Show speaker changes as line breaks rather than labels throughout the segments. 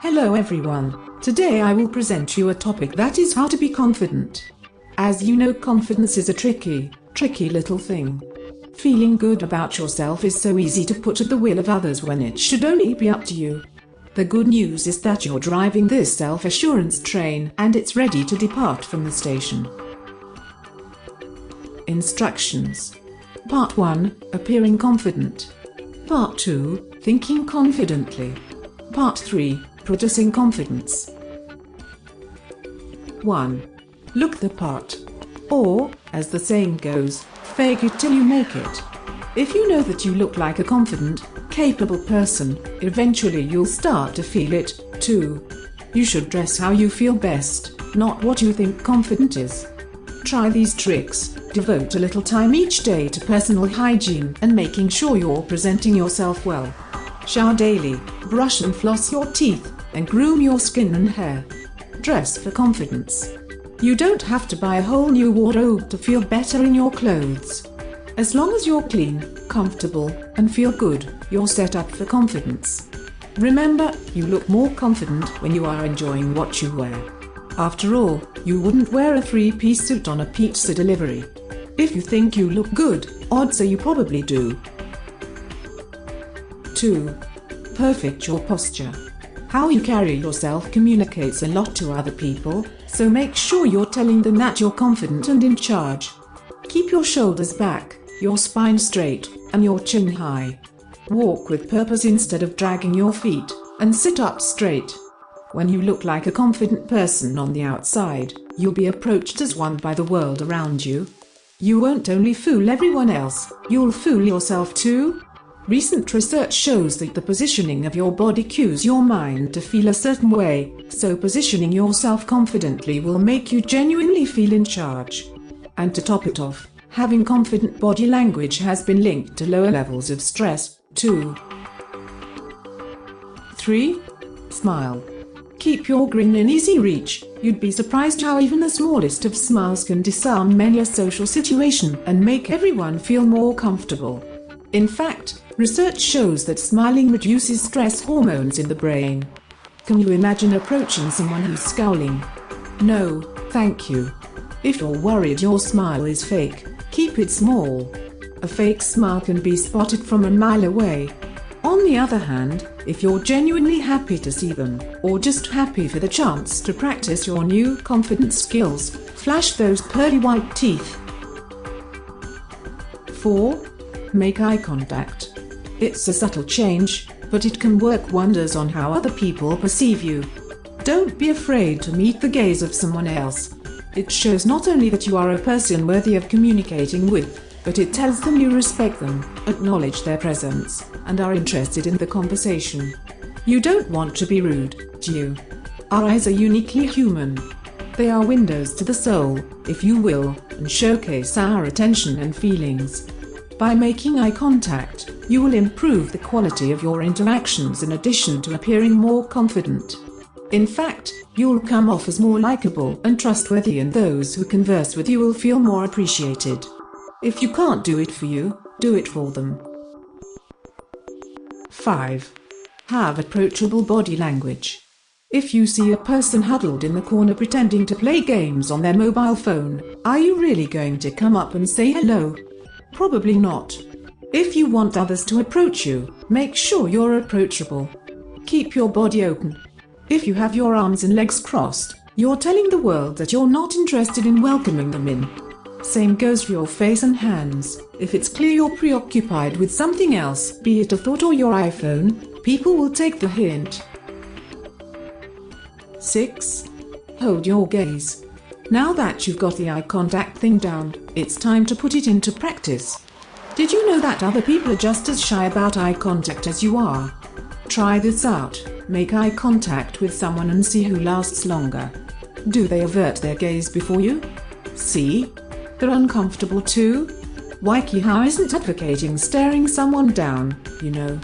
Hello everyone, today I will present you a topic that is how to be confident. As you know, confidence is a tricky little thing. Feeling good about yourself is so easy to put at the will of others when it should only be up to you. The good news is that you're driving this self-assurance train and it's ready to depart from the station. Instructions. Part 1, appearing confident. Part 2, thinking confidently. Part 3, producing confidence. 1. Look the part. Or, as the saying goes, fake it till you make it. If you know that you look like a confident, capable person, eventually you'll start to feel it, too. You should dress how you feel best, not what you think confident is. Try these tricks. Devote a little time each day to personal hygiene and making sure you're presenting yourself well. Shower daily, brush and floss your teeth, and groom your skin and hair. Dress for confidence. You don't have to buy a whole new wardrobe to feel better in your clothes. As long as you're clean, comfortable, and feel good, you're set up for confidence. Remember, you look more confident when you are enjoying what you wear. After all, you wouldn't wear a three-piece suit on a pizza delivery. If you think you look good, odds are you probably do. 2. Perfect your posture. How you carry yourself communicates a lot to other people, so make sure you're telling them that you're confident and in charge. Keep your shoulders back, your spine straight, and your chin high. Walk with purpose instead of dragging your feet, and sit up straight. When you look like a confident person on the outside, you'll be approached as one by the world around you. You won't only fool everyone else, you'll fool yourself too. Recent research shows that the positioning of your body cues your mind to feel a certain way, so positioning yourself confidently will make you genuinely feel in charge. And to top it off, having confident body language has been linked to lower levels of stress, too. 3. Smile. Keep your grin in easy reach. You'd be surprised how even the smallest of smiles can disarm many a social situation and make everyone feel more comfortable. In fact, research shows that smiling reduces stress hormones in the brain. Can you imagine approaching someone who's scowling? No, thank you. If you're worried your smile is fake, keep it small. A fake smile can be spotted from a mile away. On the other hand, if you're genuinely happy to see them, or just happy for the chance to practice your new confidence skills, flash those pearly white teeth. 4. Make eye contact. It's a subtle change, but it can work wonders on how other people perceive you. Don't be afraid to meet the gaze of someone else. It shows not only that you are a person worthy of communicating with, but it tells them you respect them, acknowledge their presence, and are interested in the conversation. You don't want to be rude, do you? Our eyes are uniquely human. They are windows to the soul, if you will, and showcase our attention and feelings. By making eye contact, you will improve the quality of your interactions in addition to appearing more confident. In fact, you'll come off as more likable and trustworthy, and those who converse with you will feel more appreciated. If you can't do it for you, do it for them. 5. Have approachable body language. If you see a person huddled in the corner pretending to play games on their mobile phone, are you really going to come up and say hello? Probably not. If you want others to approach you, make sure you're approachable. Keep your body open. If you have your arms and legs crossed, you're telling the world that you're not interested in welcoming them in. Same goes for your face and hands. If it's clear you're preoccupied with something else, be it a thought or your iPhone, people will take the hint. 6. Hold your gaze. Now that you've got the eye contact thing down, it's time to put it into practice. Did you know that other people are just as shy about eye contact as you are? Try this out. Make eye contact with someone and see who lasts longer. Do they avert their gaze before you? See? They're uncomfortable too. WikiHow isn't advocating staring someone down, you know.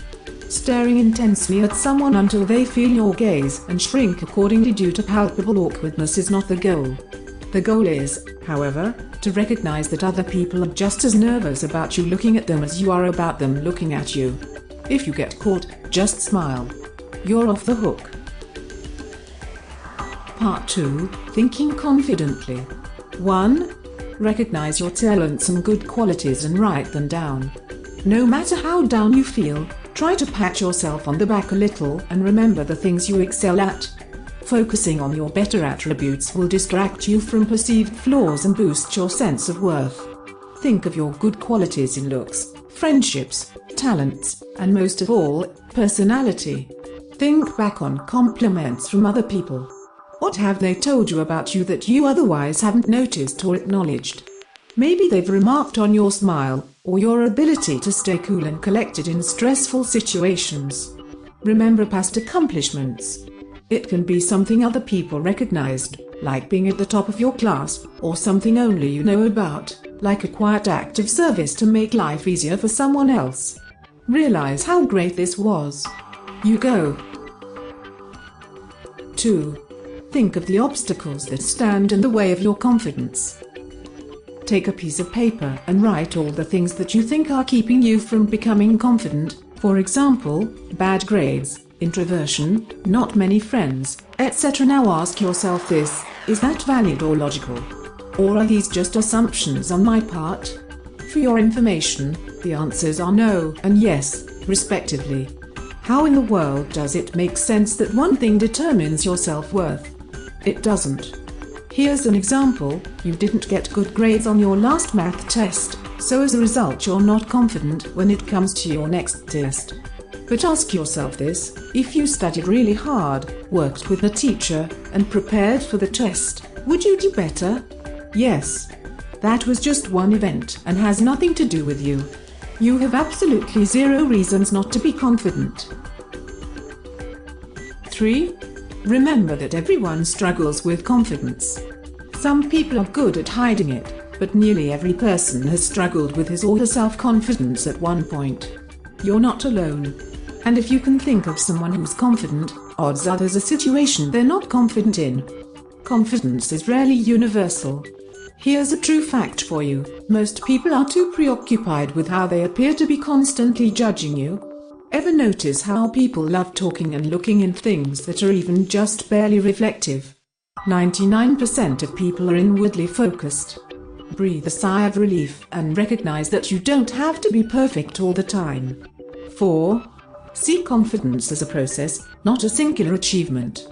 Staring intensely at someone until they feel your gaze and shrink accordingly due to palpable awkwardness is not the goal. The goal is, however, to recognize that other people are just as nervous about you looking at them as you are about them looking at you. If you get caught, just smile. You're off the hook. Part 2. Thinking confidently. 1. Recognize your talents and good qualities and write them down. No matter how down you feel, try to pat yourself on the back a little and remember the things you excel at. Focusing on your better attributes will distract you from perceived flaws and boost your sense of worth. Think of your good qualities in looks, friendships, talents, and most of all, personality. Think back on compliments from other people. What have they told you about you that you otherwise haven't noticed or acknowledged? Maybe they've remarked on your smile, or your ability to stay cool and collected in stressful situations. Remember past accomplishments. It can be something other people recognized, like being at the top of your class, or something only you know about, like a quiet act of service to make life easier for someone else. Realize how great this was. You go. 2. Think of the obstacles that stand in the way of your confidence. Take a piece of paper and write all the things that you think are keeping you from becoming confident, for example, bad grades, introversion, not many friends, etc. Now ask yourself this: is that valid or logical? Or are these just assumptions on my part? For your information, the answers are no and yes, respectively. How in the world does it make sense that one thing determines your self-worth? It doesn't. Here's an example: you didn't get good grades on your last math test, so as a result you're not confident when it comes to your next test. But ask yourself this: if you studied really hard, worked with a teacher, and prepared for the test, would you do better? Yes. That was just one event and has nothing to do with you. You have absolutely zero reasons not to be confident. 3. Remember that everyone struggles with confidence. Some people are good at hiding it, but nearly every person has struggled with his or her self-confidence at one point. You're not alone. And if you can think of someone who's confident, odds are there's a situation they're not confident in. Confidence is rarely universal. Here's a true fact for you: most people are too preoccupied with how they appear to be constantly judging you. Ever notice how people love talking and looking in things that are even just barely reflective? 99% of people are inwardly focused. Breathe a sigh of relief and recognize that you don't have to be perfect all the time. 4. See confidence as a process, not a singular achievement.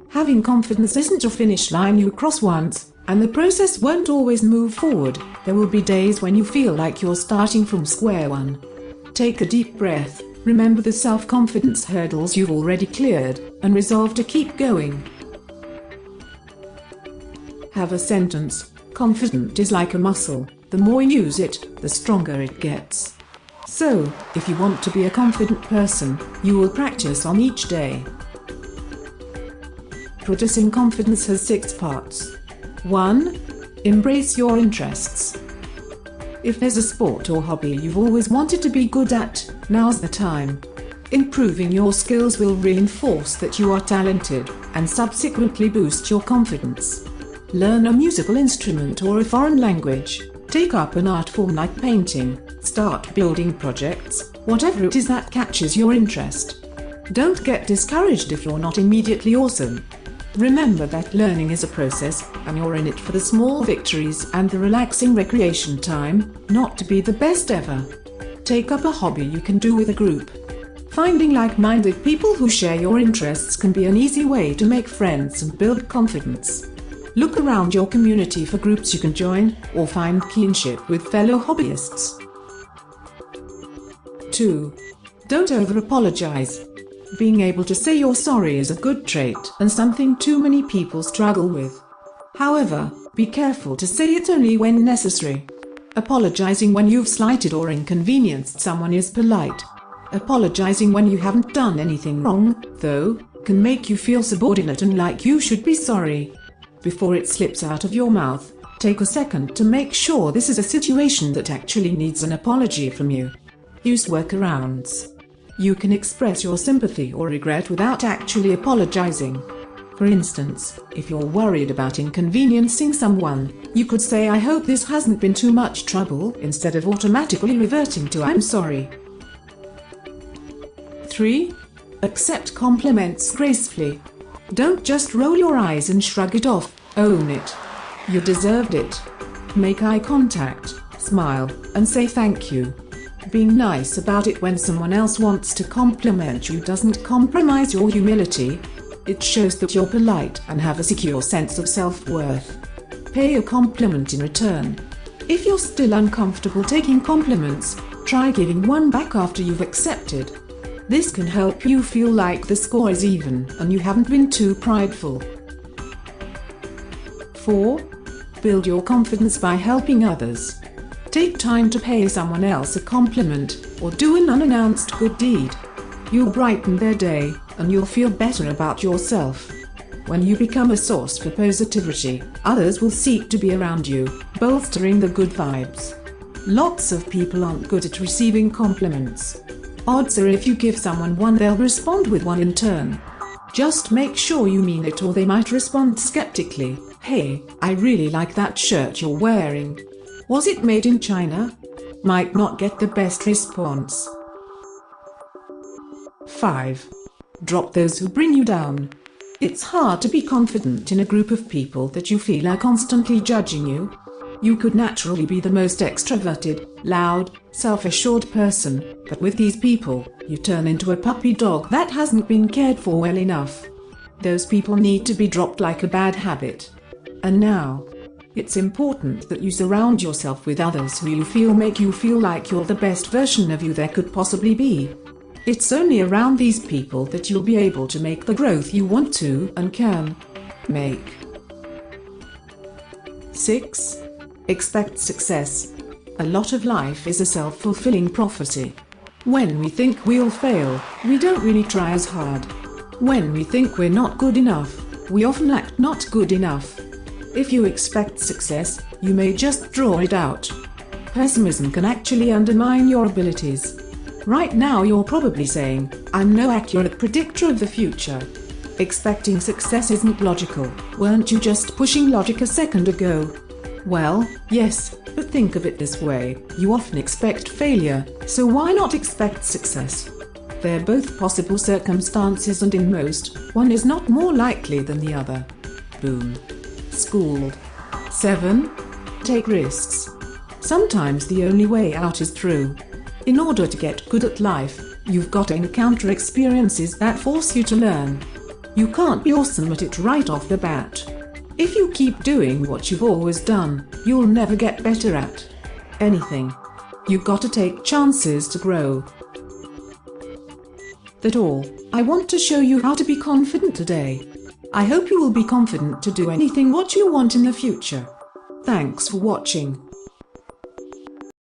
Having confidence isn't a finish line you cross once, and the process won't always move forward. There will be days when you feel like you're starting from square one. Take a deep breath. Remember the self-confidence hurdles you've already cleared, and resolve to keep going. Have a sentence: confident is like a muscle. The more you use it, the stronger it gets. So, if you want to be a confident person, you will practice on each day. Practicing confidence has 6 parts. 1. Embrace your interests. If there's a sport or hobby you've always wanted to be good at, now's the time. Improving your skills will reinforce that you are talented, and subsequently boost your confidence. Learn a musical instrument or a foreign language. Take up an art form like painting. Start building projects, whatever it is that catches your interest. Don't get discouraged if you're not immediately awesome. Remember that learning is a process, and you're in it for the small victories and the relaxing recreation time, not to be the best ever. Take up a hobby you can do with a group. Finding like-minded people who share your interests can be an easy way to make friends and build confidence. Look around your community for groups you can join, or find kinship with fellow hobbyists. 2. Don't over-apologize. Being able to say you're sorry is a good trait and something too many people struggle with. However, be careful to say it only when necessary. Apologizing when you've slighted or inconvenienced someone is polite. Apologizing when you haven't done anything wrong, though, can make you feel subordinate and like you should be sorry. Before it slips out of your mouth, take a second to make sure this is a situation that actually needs an apology from you. Use workarounds. You can express your sympathy or regret without actually apologizing. For instance, if you're worried about inconveniencing someone, you could say, "I hope this hasn't been too much trouble," instead of automatically reverting to "I'm sorry." 3. Accept compliments gracefully. Don't just roll your eyes and shrug it off, own it. You deserved it. Make eye contact, smile, and say thank you. Being nice about it when someone else wants to compliment you doesn't compromise your humility. It shows that you're polite and have a secure sense of self-worth. Pay a compliment in return. If you're still uncomfortable taking compliments, try giving one back after you've accepted. This can help you feel like the score is even and you haven't been too prideful. 4. Build your confidence by helping others. Take time to pay someone else a compliment or do an unannounced good deed. You'll brighten their day and you'll feel better about yourself. When you become a source for positivity, others will seek to be around you, bolstering the good vibes. Lots of people aren't good at receiving compliments. Odds are if you give someone one, they'll respond with one in turn. Just make sure you mean it or they might respond skeptically. Hey, I really like that shirt you're wearing. Was it made in China? Might not get the best response. 5. Drop those who bring you down. It's hard to be confident in a group of people that you feel are constantly judging you. You could naturally be the most extroverted, loud, self-assured person, but with these people, you turn into a puppy dog that hasn't been cared for well enough. Those people need to be dropped like a bad habit. And now, it's important that you surround yourself with others who you feel make you feel like you're the best version of you there could possibly be. It's only around these people that you'll be able to make the growth you want to and can make. 6. Expect success. A lot of life is a self-fulfilling prophecy. When we think we'll fail, we don't really try as hard. When we think we're not good enough, we often act not good enough. If you expect success, you may just draw it out. Pessimism can actually undermine your abilities. Right now you're probably saying, I'm no accurate predictor of the future. Expecting success isn't logical. Weren't you just pushing logic a second ago? Well, yes, but think of it this way, you often expect failure, so why not expect success? They're both possible circumstances and in most, one is not more likely than the other. Boom. Schooled. 7. Take risks. Sometimes the only way out is through. In order to get good at life, you've got to encounter experiences that force you to learn. You can't be awesome at it right off the bat. If you keep doing what you've always done, you'll never get better at anything. You've got to take chances to grow. That's all. I want to show you how to be confident today. I hope you will be confident to do anything what you want in the future. Thanks for watching.